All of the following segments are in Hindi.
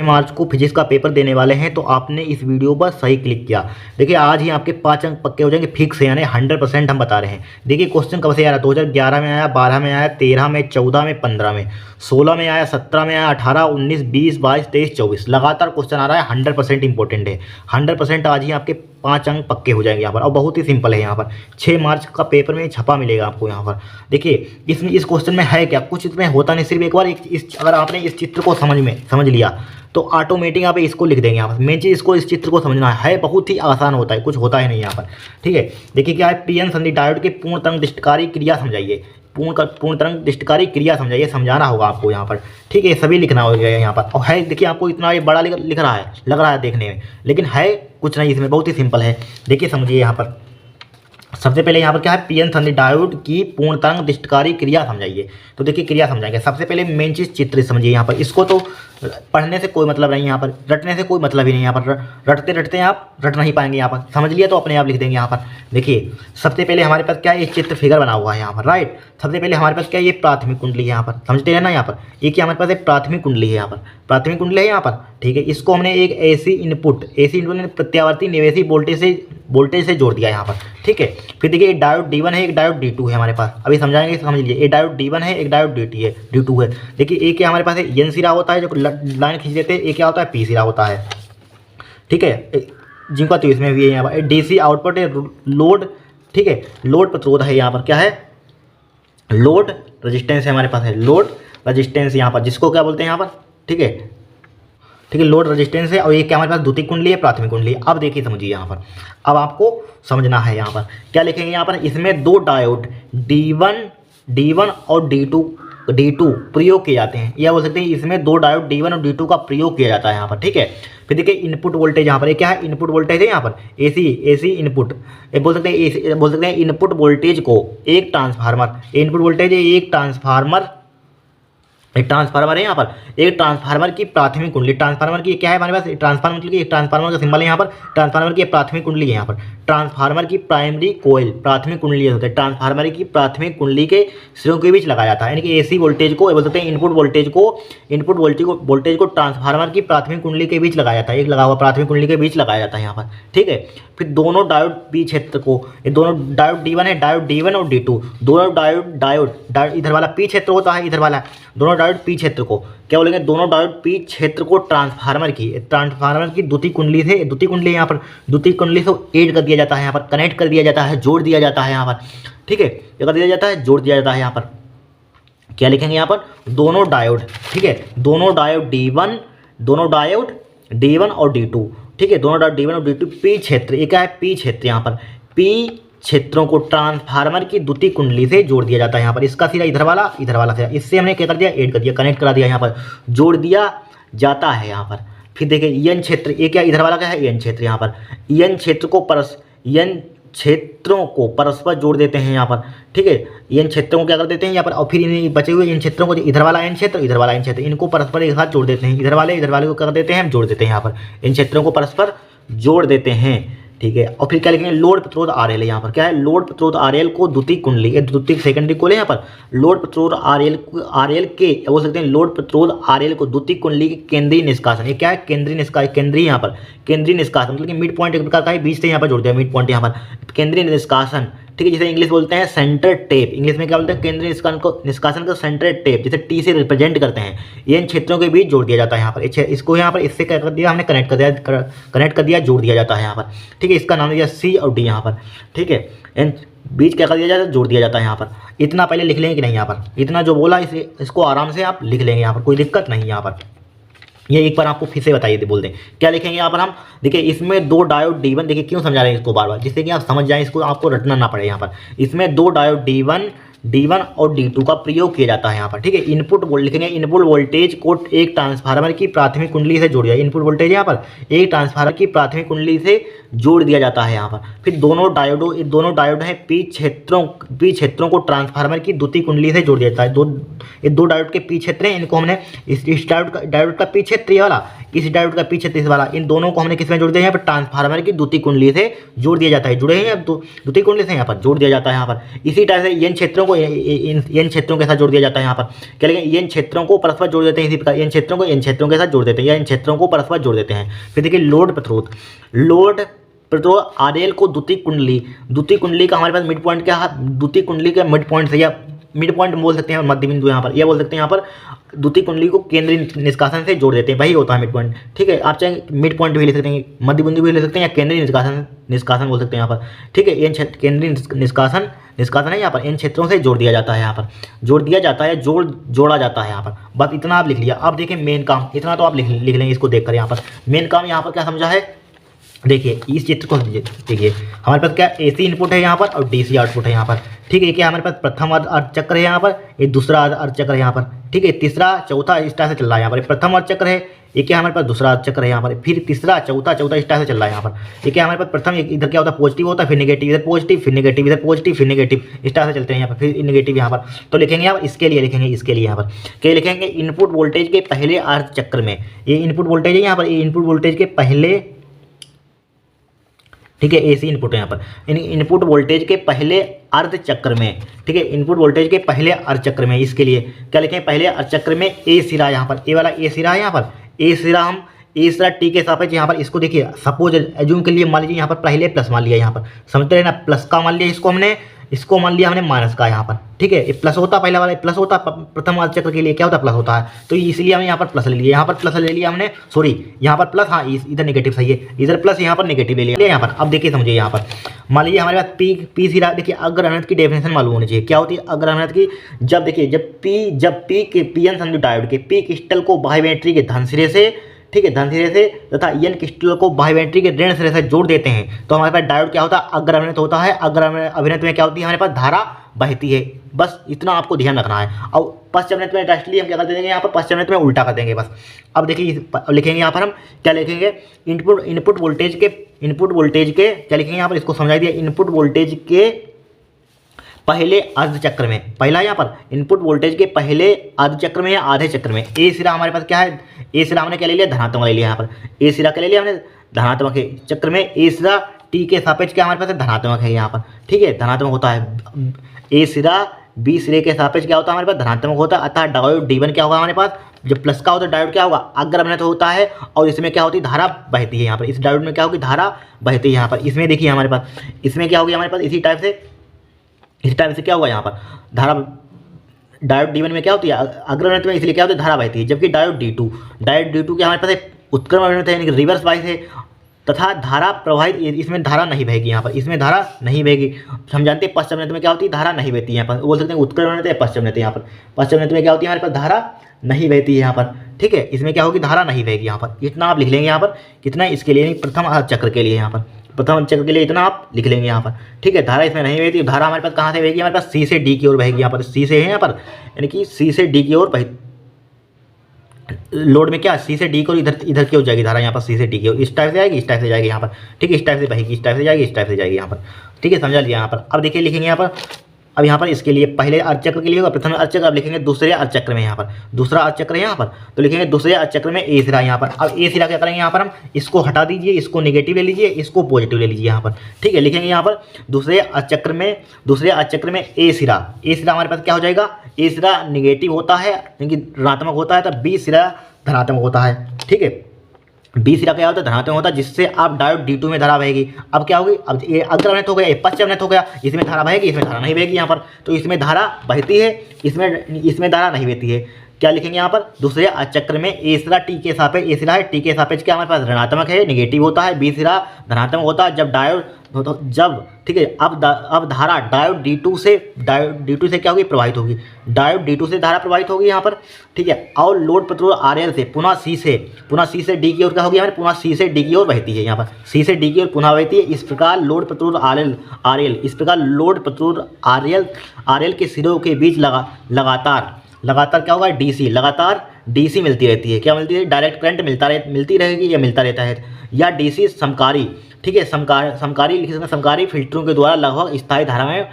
मार्च को फिजिक्स का पेपर देने वाले हैं तो आपने इस वीडियो पर सही क्लिक किया। देखिए आज ही आपके 5 अंक पक्के हो जाएंगे फिक्स है, यानी 100% हम बता रहे हैं। देखिए क्वेश्चन कब से आ रहा है, 2011 में आया, 12 में आया, 13 में, 14 में, 15 में, 16 में आया, 17 में आया, 18, 19, 20, 22, 23, 24 लगातार क्वेश्चन आ रहा है। 100% इंपॉर्टेंट है। 100% आज ही आपके 5 अंक पक्के हो जाएंगे यहाँ पर। और बहुत ही सिंपल है। यहाँ पर 6 मार्च का पेपर में छपा मिलेगा आपको यहाँ पर। देखिए इसमें इस क्वेश्चन में है क्या, कुछ इसमें होता नहीं, सिर्फ एक बार अगर आपने इस चित्र को समझ लिया तो ऑटोमेटिक यहाँ पे इसको लिख देंगे। यहाँ पर मेन चीज़ इसको इस चित्र को समझना है, बहुत ही आसान होता है, कुछ होता है नहीं यहाँ पर। ठीक है, देखिए क्या है, पीएन संधि डायोड की पूर्ण तरंग दृष्टिकारी क्रिया समझाइए। पूर्ण तरंग दृष्टिकारी क्रिया समझाइए, समझाना होगा आपको यहाँ पर। ठीक है, सभी लिखना होगा यहाँ पर। और है देखिए आपको इतना ये बड़ा लिख रहा है, लग रहा है देखने में, लेकिन है कुछ नहीं इसमें, बहुत ही सिंपल है। देखिए समझिए यहाँ पर सबसे पहले यहाँ पर क्या है, पीएन संधि डायोड की पूर्ण तरंग दृष्टिकारी क्रिया समझाइए। तो देखिए क्रिया समझाएंगे। सबसे पहले मेन चीज़ चित्र समझिए यहाँ पर। इसको तो पढ़ने से कोई मतलब नहीं, यहाँ पर रटने से कोई मतलब ही नहीं। यहाँ पर रटते रटते आप रट नहीं पाएंगे। यहाँ पर समझ लिया तो अपने आप लिख देंगे यहाँ पर। देखिए सबसे पहले हमारे पास क्या है, एक चित्र फिगर बना हुआ है यहाँ पर, राइट। सबसे पहले हमारे पास क्या है, ये प्राथमिक कुंडली है यहाँ पर, समझते हैं ना। यहाँ पर एक हमारे पास एक प्राथमिक कुंडली है यहाँ पर, प्राथमिक कुंडली है यहाँ पर। ठीक है, इसको हमने एक एसी इनपुट प्रत्यावर्ती निवेशी वोल्टेज से जोड़ दिया यहाँ पर। ठीक है, फिर देखिए एक डायोड D1 है, एक डायोड D2 है हमारे पास। अभी समझाएंगे, समझ लीजिए। एक डायोड D1 है, एक डायोड D2 है। देखिए एक क्या हमारे पास है, एन सिरा होता है जो लाइन खींच देते हैं, एक क्या होता है, पी सिरा होता है। ठीक है, जिनका तो इसमें भी है यहाँ पर डीसी आउटपुट है, लोड। ठीक है, लोड प्रतिरोध है यहाँ पर, क्या है, लोड रजिस्टेंस है हमारे पास, है लोड रजिस्टेंस यहाँ पर, जिसको क्या बोलते हैं यहाँ पर। ठीक है, ठीक है, लोड रेजिस्टेंस है। और ये क्या हमारे पास, द्वितीयक कुंडली है, प्राथमिक कुंडली है। अब देखिए समझिए यहाँ पर, अब आपको समझना है यहाँ पर क्या लिखेंगे। यहाँ पर इसमें दो डायोड D1 और D2 प्रयोग किए जाते हैं, या बोल सकते हैं इसमें दो डायोड D1 और D2 का प्रयोग किया जाता है यहाँ पर। ठीक है, फिर देखिए इनपुट वोल्टेज यहाँ पर, ये क्या है, इनपुट वोल्टेज है यहाँ पर, एसी इनपुट, बोल सकते हैं इनपुट वोल्टेज को एक ट्रांसफार्मर, इनपुट वोल्टेज है एक ट्रांसफार्मर है यहाँ पर, एक ट्रांसफार्मर की प्राथमिक कुंडली, ट्रांसफार्मर की क्या है हमारे पास, ट्रांसफार्मर की, एक ट्रांसफार्मर का सिंबल है यहाँ पर, ट्रांसफार्मर की प्राथमिक कुंडली है यहाँ पर, ट्रांसफार्मर की प्राइमरी कोयल प्राथमिक कुंडली होती है, ट्रांसफार्मर की प्राथमिक कुंडली के सिरों के बीच लगाया जाता है। यानी कि एसी वोल्टेज को बोल सकते हैं इनपुट वोल्टेज को ट्रांसफार्मर की प्राथमिक कुंडली के बीच लगाया जाता है, एक लगा हुआ प्राथमिक कुंडली के बीच लगाया जाता है यहाँ पर। ठीक है, फिर दोनों डायोड पी क्षेत्र को, ये दोनों डायोड D1 है, डायोड D1 और D2, दोनों डायोड इधर वाला पी क्षेत्र होता है, इधर वाला दोनों डायोड पी क्षेत्र को क्या बोलेंगे, दोनों डायोड पी क्षेत्र को ट्रांसफार्मर की द्वितीयक कुंडली है यहाँ पर, द्वितीयक कुंडली से ऐड कर दिया जाता है यहाँ पर, कनेक्ट कर दिया जाता है, जोड़ दिया जाता है यहाँ पर। ठीक है, क्या कर दिया जाता है, जोड़ दिया जाता है यहाँ पर। क्या लिखेंगे यहाँ पर, दोनों डायोड। ठीक है, दोनों डायोड D1 और D2। ठीक है, दोनों डायोड D1 और D2 पी क्षेत्र, ये क्या है, पी क्षेत्र यहाँ पर, पी क्षेत्रों को ट्रांसफार्मर की द्वितीयक कुंडली से जोड़ दिया जाता है यहाँ पर। इसका सिरा इधर वाला सिरा, इससे हमने क्या कर दिया, ऐड कर दिया, कनेक्ट करा दिया यहाँ पर, जोड़ दिया जाता है यहाँ पर। फिर देखिए एन क्षेत्र, ये क्या इधर वाला क्या है, एन क्षेत्र यहाँ पर, एन क्षेत्रों को परस्पर जोड़ देते हैं यहाँ पर। ठीक है, एन क्षेत्रों को क्या कर देते हैं यहाँ पर, और फिर इन बचे हुए इन क्षेत्रों को, इधर वाला एन क्षेत्र, इधर वाला एन क्षेत्र, इनको परस्पर एक साथ जोड़ देते हैं, इधर वाले को क्या कर देते हैं, हम जोड़ देते हैं यहाँ पर, इन क्षेत्रों को परस्पर जोड़ देते हैं। ठीक है, और फिर क्या लिखेंगे, लोड प्रतिरोध RL है यहाँ पर, क्या है, लोड प्रतिरोध RL को द्वितीयक कुंडली, द्वितीयक सेकेंडरी को ले यहाँ पर, लोड प्रतिरोध RL के बोल सकते हैं, लोड प्रतिरोध RL को द्वितीयक कुंडली के केंद्रीय निष्कासन, ये क्या है, केंद्रीय यहाँ पर, केंद्रीय निष्कासन मतलब कि मिड पॉइंट एक प्रकार का है, बीच से यहाँ पर जोड़ दिया मिड पॉइंट यहाँ पर, केंद्रीय निष्कासन। ठीक है, जिसे इंग्लिश बोलते हैं सेंटर टेप, इंग्लिश में क्या बोलते हैं, केंद्रीय निष्कासन का सेंटर टेप, जिसे T से रिप्रेजेंट करते हैं, ये इन क्षेत्रों के बीच जोड़ दिया जाता है यहाँ पर। इसको यहाँ पर इससे क्या कर दिया हमने, कनेक्ट कर दिया, जोड़ दिया जाता है यहाँ पर। ठीक है, इसका नाम दिया C और D यहाँ पर। ठीक है, इन बीच क्या कर दिया जाता है, जोड़ दिया जाता है यहाँ पर। इतना पहले लिख लेंगे कि नहीं, यहाँ पर इतना जो बोला इसको आराम से आप लिख लेंगे यहाँ पर, कोई दिक्कत नहीं यहाँ पर। ये एक बार आपको फिर से बताइए, बोल दें क्या लिखेंगे यहाँ पर हम। देखिए इसमें दो डायोड D1, देखिए क्यों समझा रहे हैं इसको बार बार, जिससे कि आप समझ जाएं, इसको आपको रटना ना पड़े यहाँ पर। इसमें दो डायोड D1 और D2 का प्रयोग किया जाता है यहाँ पर। ठीक है, लिखेंगे इनपुट वोल्टेज को एक ट्रांसफार्मर की प्राथमिक कुंडली से जोड़ दिया, इनपुट वोल्टेज यहाँ पर एक ट्रांसफार्मर की प्राथमिक कुंडली से जोड़ दिया जाता है यहाँ पर। फिर दोनों डायोड है पी क्षेत्रों को ट्रांसफार्मर की द्वितीयक कुंडली से जोड़ दिया जाता है। दो डायोड के पी क्षेत्र हैं, इनको हमने इस डायोड का पी क्षेत्र वाला, किस डायोड का पी 36 वाला, इन दोनों को हमने किसमें जोड़ दिया, यहाँ पर ट्रांसफार्मर की द्वितीय कुंडली से जोड़ दिया जाता है। जुड़े हैं अब तो द्वितीय कुंडली से यहाँ पर जोड़ दिया जाता है यहाँ पर। इसी टाइप से एन क्षेत्रों को एन क्षेत्रों के साथ जोड़ दिया जाता है यहाँ पर। क्या लिखेंगे, एन क्षेत्रों को परस्पर जोड़ देते हैं, इसी प्रकार एन क्षेत्रों को एन क्षेत्रों के साथ जोड़ देते हैं या इन क्षेत्रों को परस्पर जोड़ देते हैं। फिर देखिए लोड प्रतिरोध, लोड प्रतिरोध आरएल को द्वितीय कुंडली का हमारे पास मिड पॉइंट क्या है, द्वितीय कुंडली के मिड पॉइंट से या मिड पॉइंट बोल सकते हैं, मध्य बिंदु यहाँ पर यह बोल सकते हैं यहाँ पर द्वितीय कुंडली को केंद्रीय निष्कासन से जोड़ देते हैं, वही होता है मिड पॉइंट। ठीक है, आप चाहे मिड पॉइंट भी ले सकते हैं, मध्य बिंदु भी ले सकते हैं या केंद्रीय निष्कासन बोल सकते हैं यहाँ पर। ठीक है, इन केंद्रीय निष्कासन है यहाँ पर, इन क्षेत्रों से जोड़ दिया जाता है यहाँ पर, जोड़ दिया जाता है, जोड़ा जाता है यहाँ पर। बस इतना आप लिख लिया। अब देखिए मेन काम, इतना तो आप लिख लेंगे इसको देखकर। यहाँ पर मेन काम यहाँ पर क्या समझा है, देखिए इस चित्र को देखिए, हमारे पास क्या एसी इनपुट है यहाँ पर और डीसी आउटपुट है यहाँ पर। ठीक है, क्या हमारे पास प्रथम अर्ध चक्र है यहाँ पर, एक दूसरा अर्ध चक्र है यहाँ पर। ठीक है, तीसरा चौथा इस तरह से चल रहा है यहाँ पर, प्रथम अर्ध चक्र है, एक क्या हमारे पास दूसरा अर्ध चक्र है यहाँ पर, फिर तीसरा चौथा इस तरह से चल रहा है यहाँ पर। एक हमारे पास प्रथम इधर क्या होता है पॉजिटिव होता है, फिर नेगेटिव, इधर पॉजिटिव, फिर नेगेटिव, इधर पॉजिटिव, फिर नेगेटिव, इस तरह से चलते हैं यहाँ पर, फिर नेगेटिव यहाँ पर। तो लिखेंगे यहाँ पर इसके लिए, लिखेंगे इसके लिए यहाँ पर क्या लिखेंगे, इनपुट वोल्टेज के पहले अर्ध चक्र में, ये इनपुट वोल्टेज है यहाँ पर, ये इनपुट वोल्टेज के पहले, ठीक है, एसी इनपुट है यहाँ पर, इनपुट वोल्टेज के पहले अर्ध चक्र में। ठीक है, इनपुट वोल्टेज के पहले अर्ध चक्र में, इसके लिए क्या लिखें, पहले अर्ध चक्र में ए सिरा यहाँ पर, ए वाला ए सिरा है यहाँ पर, ए सिरा हम ए सिरा टी के सापेक्ष यहाँ पर इसको देखिए, सपोज एज्यूम के लिए मान लीजिए यहाँ पर पहले प्लस मान लिया यहाँ पर, समझते हैं ना, प्लस का मान लिया इसको मान लिया हमने माइनस का यहाँ पर। ठीक है, ये प्लस होता, पहला वाला प्लस होता, प्रथम अर्ध चक्र के लिए क्या होता, प्लस होता है, तो इसलिए हमने यहाँ पर प्लस ले लिया, यहाँ पर प्लस ले लिया हमने, सॉरी यहाँ पर प्लस, हाँ इधर नेगेटिव सही है, इधर प्लस यहाँ पर नेगेटिव ले लिया यहाँ पर। अब देखिए समझिए यहाँ पर मान लीजिए हमारे पास पी सिरा, देखिए अग्र अनंत की डेफिनेशन मालूम होनी चाहिए, क्या होती है अग्र अनंत की, जब देखिए जब पी के पीएन संयुक्त डायोड के पी क्रिस्टल को बाह्य बैटरी के धन सिरे से, ठीक है, धन सिरे से तथा एन क्रिस्टल को बाह्य बैटरी के ऋण सिरे से जोड़ देते हैं, तो हमारे पास डायोड क्या होता है, अग्र अभिनत होता है। अग्र अभिनत में क्या होती है, हमारे पास धारा बहती है, बस इतना आपको ध्यान रखना है। और पश्चिम अभिनत में डायरेक्टली हम क्या कर देंगे, यहाँ पर पश्चिम अभिनत में उल्टा कर देंगे बस। अब देखिए लिखेंगे यहाँ पर हम क्या लिखेंगे, इनपुट वोल्टेज के क्या लिखेंगे यहाँ पर, इसको समझा दिया, इनपुट वोल्टेज के पहले अर्ध चक्र में, पहला यहाँ पर इनपुट वोल्टेज के पहले अर्ध चक्र में या आधे चक्र में, ए सिरा हमारे पास क्या है, ए सिरा हमने क्या ले लिया, धनात्मक ले लिया यहाँ पर, ए सिरा क्या ले लिया हमने, धनात्मक है चक्र में, ए सिरा टी के सापेक्ष क्या हमारे पास धनात्मक है यहाँ पर। ठीक है, धनात्मक होता है, ए सिरा बी सिरे के सापेक्ष क्या होता है हमारे पास, धनात्मक होता है, अतः डायोड डी1 क्या होगा हमारे पास, जब प्लस का होता है डायोड क्या होगा, अग्र अभिनत होता है, और इसमें क्या होती है, धारा बहती है यहाँ पर, इस डायोड में क्या होगी, धारा बहती है यहाँ पर। इसमें देखिए हमारे पास, इसमें क्या होगी हमारे पास, इसी टाइप से क्या होगा यहाँ पर, धारा डायोड डी1 में क्या होती है, अग्र अभिनत में, इसलिए क्या होती है, धारा बहती है, जबकि डायोड डी2 क्या हमारे पास उत्क्रम अभिनत है, यानी कि रिवर्स वाइज है, तथा धारा प्रवाहित, इसमें धारा नहीं बहेगी यहाँ पर, इसमें धारा नहीं बहेगी। हम जानते हैं पश्चिम अभिनत में क्या होती है, धारा नहीं बहती है यहाँ पर, बोल सकते हैं उत्क्रम अभिनत है, पश्चिम अभिनत है यहाँ पर, पश्चिम अभिनत में क्या होती है हमारे पास, धारा नहीं बहती है यहाँ पर। ठीक है, इसमें क्या होगी, धारा नहीं बहेगी यहाँ पर, इतना आप लिख लेंगे यहाँ पर, कितना इसके लिए, प्रथम अर्ध चक्र के लिए यहाँ पर, प्रथम चक्र के लिए इतना आप लिख लेंगे यहाँ पर। ठीक है, धारा इसमें नहीं बहेगी, धारा हमारे पास कहाँ से बहेगी, हमारे पास सी से डी की ओर बहेगी यहाँ पर, सी से है यहाँ पर, यानी कि सी से डी की ओर लोड में क्या, सी से डी की ओर, इधर की ओर जाएगी धारा यहाँ पर, सी से डी की ओर, इस टाइप से जाएगी, इस टाइप से जाएगी यहाँ पर। ठीक है, इस टाइप से बहेगी, इस टाइप से जाएगी, इस टाइप से जाएगी यहाँ पर। ठीक है, समझा लिया यहाँ पर। अब देखिए लिखेंगे यहाँ पर, अब यहाँ पर इसके लिए पहले अर्ध चक्र के लिए होगा, प्रथम अर्ध चक्र, अब लिखेंगे दूसरे अर्ध चक्र में, यहाँ पर दूसरा अर्ध चक्र है यहाँ पर, तो लिखेंगे दूसरे अर्ध चक्र में ए सिरा यहाँ पर। अब ए सिरा क्या करेंगे यहाँ पर, हम इसको हटा दीजिए, इसको नेगेटिव ले लीजिए, इसको पॉजिटिव ले लीजिए यहाँ पर। ठीक है, लिखेंगे यहाँ पर दूसरे अर्ध चक्र में ए सिरा हमारे पास क्या हो जाएगा, ए सिरा नेगेटिव होता है, यानी कि ऋणात्मक होता है, तब बी सिरा धनात्मक होता है। ठीक है, बी सिरा क्या होता है, धनात्मक होता है, जिससे आप डायोड डी2 में धारा बहेगी। अब क्या होगी, अब ये अग्र अभिनत हो गया, ये पश्चिम अभिनत हो गया, इसमें धारा बहेगी, इसमें धारा नहीं बहेगी यहाँ पर, तो इसमें धारा बहती है, इसमें धारा नहीं बहती है। क्या लिखेंगे यहाँ पर, दूसरे अर्ध चक्र में ए सिरा टी के सापेक्ष, ए सिरा है टी के सापेक्ष क्या हमारे पास ऋणात्मक है, नेगेटिव होता है, बी सिरा धनात्मक होता है, जब ठीक है, अब धारा डायोड डी2 से क्या होगी, प्रवाहित होगी, डायोड डी2 से धारा प्रवाहित होगी यहाँ पर। ठीक है, और लोड प्रतिरोध आरएल से पुनः सी से डी की ओर क्या होगी, हमारे पुनः सी से डी की ओर बहती है यहाँ पर, सी से डी की ओर पुनः बहती है। इस प्रकार लोड प्रतिरोध आरएल के सिरों के बीच लगातार क्या होगा, डीसी मिलती रहती है। क्या मिलती है, डायरेक्ट करंट मिलती रहेगी या मिलता रहता है, या डीसी समकारी। ठीक है, समकारी लिख सकते हैं, समकारी फिल्टरों के द्वारा लगभग स्थायी धारा में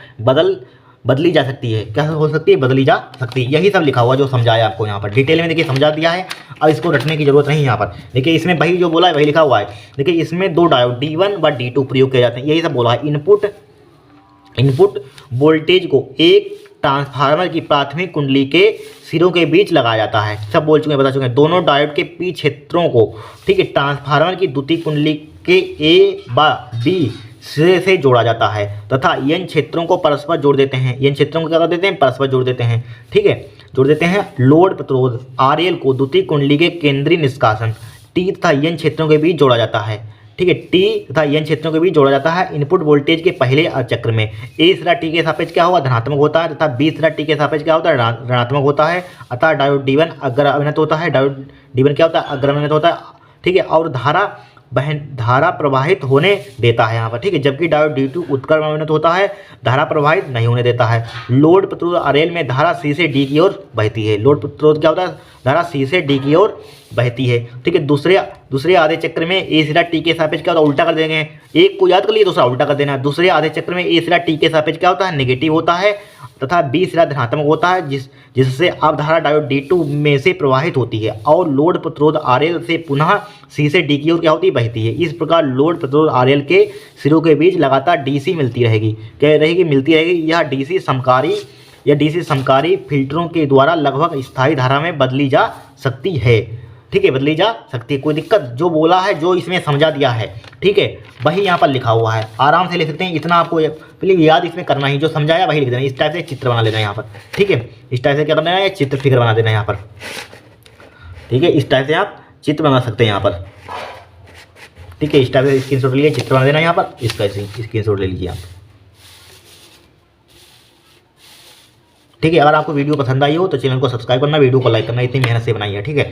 बदली जा सकती है। क्या हो सकती है? बदली जा सकती है। यही सब लिखा हुआ जो समझाया आपको यहाँ पर डिटेल में देखिए समझा दिया है। अब इसको रटने की जरूरत नहीं है यहाँ पर। देखिए इसमें वही जो बोला है वही लिखा हुआ है। देखिए इसमें दो डायोड D1 व D2 प्रयोग किए जाते हैं, यही सब बोला है। इनपुट वोल्टेज को एक ट्रांसफार्मर की प्राथमिक कुंडली के सिरों के बीच लगाया जाता है। सब बोल चुके हैं, बता चुके हैं। दोनों डायोड के पी क्षेत्रों को, ठीक है, ट्रांसफार्मर की द्वितीय कुंडली के ए व बी सिरे से जोड़ा जाता है तथा एन क्षेत्रों को परस्पर जोड़ देते हैं। एन क्षेत्रों को क्या कर देते हैं? परस्पर जोड़ देते हैं, ठीक है, जोड़ देते हैं। लोड प्रतिरोध RL को द्वितीय कुंडली के केंद्रीय निष्कासन T तथा एन क्षेत्रों के बीच जोड़ा जाता है, ठीक है, T तथा एन क्षेत्रों के बीच जोड़ा जाता है। इनपुट वोल्टेज के पहले चक्र में ए सिरा T के सापेक्ष क्या होगा? धनात्मक होता है तथा बी सिरा T के सापेक्ष क्या होता है? ऋणात्मक होता है। अतः डायोड D1 अग्रगण्य होता है। डायोड D1 क्या होता है? अग्रगण्य होता है, ठीक है, और धारा प्रवाहित होने देता है यहाँ पर, ठीक है, जबकि डायोड D2 उत्क्रमणित होता है, धारा प्रवाहित नहीं होने देता है। लोड प्रतिरोध RL में धारा C से D की ओर बहती है। लोड प्रतिरोध क्या होता है? धारा C से D की ओर बहती है, ठीक है। दूसरे आधे चक्र में ए सिरा T के सापेक्ष क्या होता है? उल्टा कर देंगे, एक को याद कर लिए, दूसरा उल्टा कर देना। दूसरे आधे चक्र में ए सिरा T के सापेक्ष क्या होता है? नेगेटिव होता है तथा बी सिरा धनात्मक होता है, जिससे अब धारा डायोड D2 में से प्रवाहित होती है और लोड प्रतिरोध RL से पुनः C से D की ओर क्या होती है? बहती है। इस प्रकार लोड प्रतिरोध RL के सिरों के बीच लगातार DC मिलती रहेगी, क्या रहेगी? मिलती रहेगी। यह DC समकारी फिल्टरों के द्वारा लगभग स्थायी धारा में बदली जा सकती है, ठीक है, बदली जा सकती है। कोई दिक्कत? जो बोला है, जो इसमें समझा दिया है, ठीक है, वही यहाँ पर लिखा हुआ है, आराम से लिख सकते हैं। इतना आपको प्लीज याद इसमें करना ही, जो समझाया वही लिख देना। इस टाइप से चित्र बना लेना यहाँ पर, ठीक है, इस टाइप से क्या करना है? चित्र फिगर बना देना यहाँ पर, ठीक है, इस टाइप से आप चित्र बना सकते हैं यहाँ पर, ठीक है, इस टाइप से स्क्रीनशॉट लिए चित्र बना देना यहाँ पर, इस टाइप से स्क्रीनशॉट ले लीजिए आप, ठीक है। अगर आपको वीडियो पसंद आई हो तो चैनल को सब्सक्राइब करना, वीडियो को लाइक करना, इतनी मेहनत से बनाई है, ठीक है।